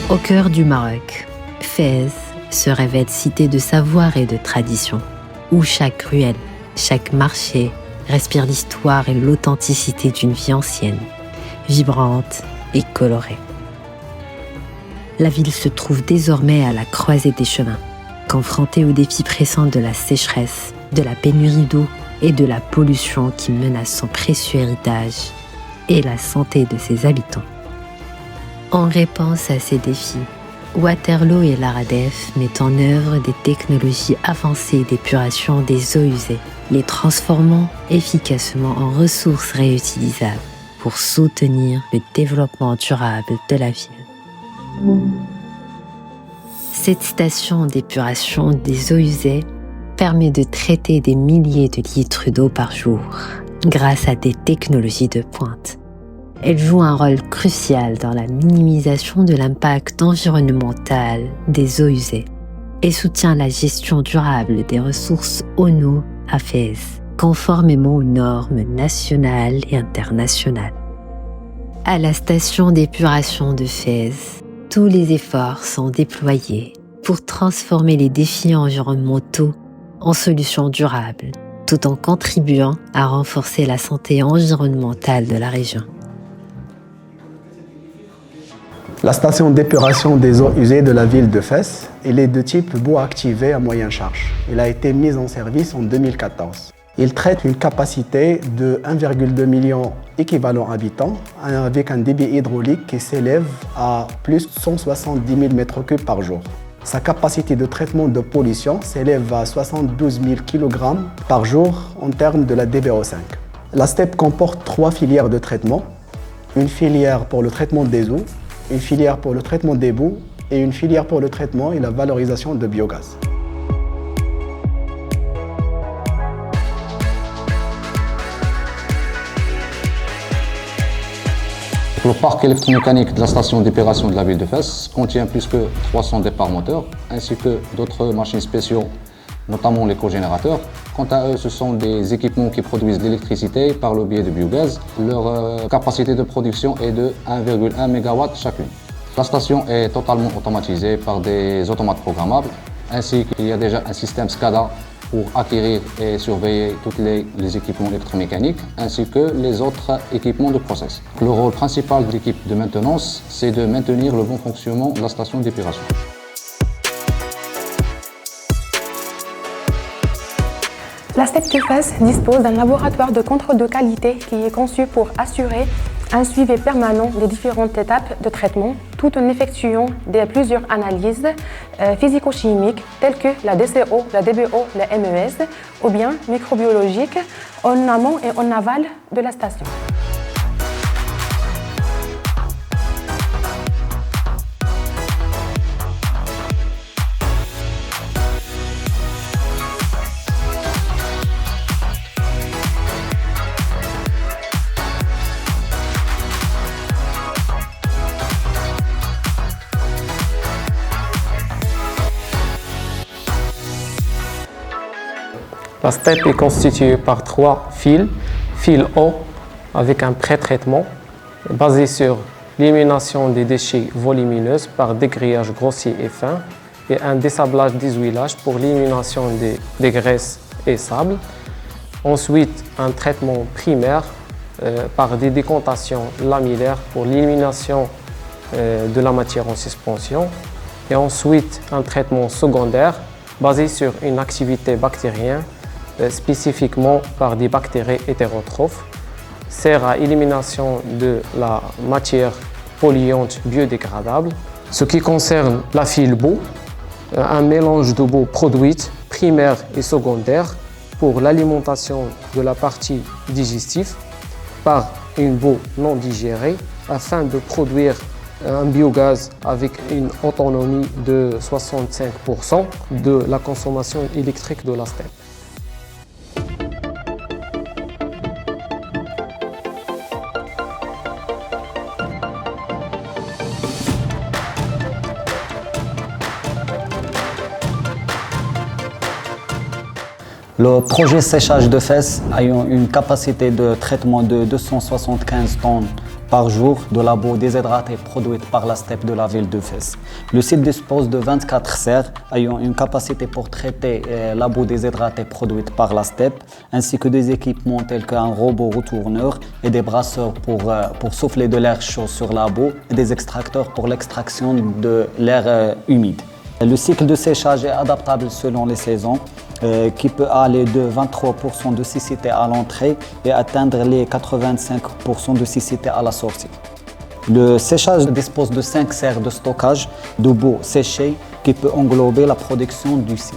Au cœur du Maroc, Fès se révèle cité de savoir et de tradition, où chaque ruelle, chaque marché respire l'histoire et l'authenticité d'une vie ancienne, vibrante et colorée. La ville se trouve désormais à la croisée des chemins, confrontée aux défis pressants de la sécheresse, de la pénurie d'eau et de la pollution qui menace son précieux héritage et la santé de ses habitants. En réponse à ces défis, Waterloo et l'ARADEF mettent en œuvre des technologies avancées d'épuration des eaux usées, les transformant efficacement en ressources réutilisables pour soutenir le développement durable de la ville. Cette station d'épuration des eaux usées permet de traiter des milliers de litres d'eau par jour grâce à des technologies de pointe. Elle joue un rôle crucial dans la minimisation de l'impact environnemental des eaux usées et soutient la gestion durable des ressources en eau à Fès, conformément aux normes nationales et internationales. À la station d'épuration de Fès, tous les efforts sont déployés pour transformer les défis environnementaux en solutions durables, tout en contribuant à renforcer la santé environnementale de la région. La station d'épuration des eaux usées de la ville de Fès, elle est de type bois activé à moyenne charge. Elle a été mise en service en 2014. Il traite une capacité de 1,2 million équivalents habitants avec un débit hydraulique qui s'élève à plus de 170 000 m3 par jour. Sa capacité de traitement de pollution s'élève à 72 000 kg par jour en termes de la DBO5. La STEP comporte 3 filières de traitement, une filière pour le traitement des eaux, une filière pour le traitement des boues et une filière pour le traitement et la valorisation de biogaz. Le parc électromécanique de la station d'épuration de la ville de Fès contient plus que 300 départs moteurs ainsi que d'autres machines spéciaux, notamment les cogénérateurs. Quant à eux, ce sont des équipements qui produisent de l'électricité par le biais de biogaz. Leur capacité de production est de 1,1 MW chacune. La station est totalement automatisée par des automates programmables, ainsi qu'il y a déjà un système SCADA pour acquérir et surveiller tous les équipements électromécaniques, ainsi que les autres équipements de process. Le rôle principal de l'équipe de maintenance, c'est de maintenir le bon fonctionnement de la station d'épuration. La STEP de Fès dispose d'un laboratoire de contrôle de qualité qui est conçu pour assurer un suivi permanent des différentes étapes de traitement, tout en effectuant plusieurs analyses physico-chimiques telles que la DCO, la DBO, la MES ou bien microbiologiques en amont et en aval de la station. La STEP est constituée par 3 fils. Fil haut avec un pré-traitement basé sur l'élimination des déchets volumineux par dégrillage grossier et fin et un dessablage désoilage pour l'élimination des graisses et sables. Ensuite, un traitement primaire par des décantations lamillaires pour l'élimination de la matière en suspension. Et ensuite, un traitement secondaire basé sur une activité bactérienne spécifiquement par des bactéries hétérotrophes, sert à élimination de la matière polluante biodégradable. Ce qui concerne la file boue, un mélange de boue produite primaire et secondaire pour l'alimentation de la partie digestive par une boue non digérée afin de produire un biogaz avec une autonomie de 65% de la consommation électrique de la STEP. Le projet séchage de Fès a une capacité de traitement de 275 tonnes par jour de la boue déshydratée produite par la STEP de la ville de Fès. Le site dispose de 24 serres ayant une capacité pour traiter la boue déshydratée produite par la STEP, ainsi que des équipements tels qu'un robot retourneur et des brasseurs pour souffler de l'air chaud sur la boue et des extracteurs pour l'extraction de l'air humide. Le cycle de séchage est adaptable selon les saisons, qui peut aller de 23% de siccité à l'entrée et atteindre les 85% de siccité à la sortie. Le séchage dispose de 5 serres de stockage de boue séchée qui peut englober la production du site.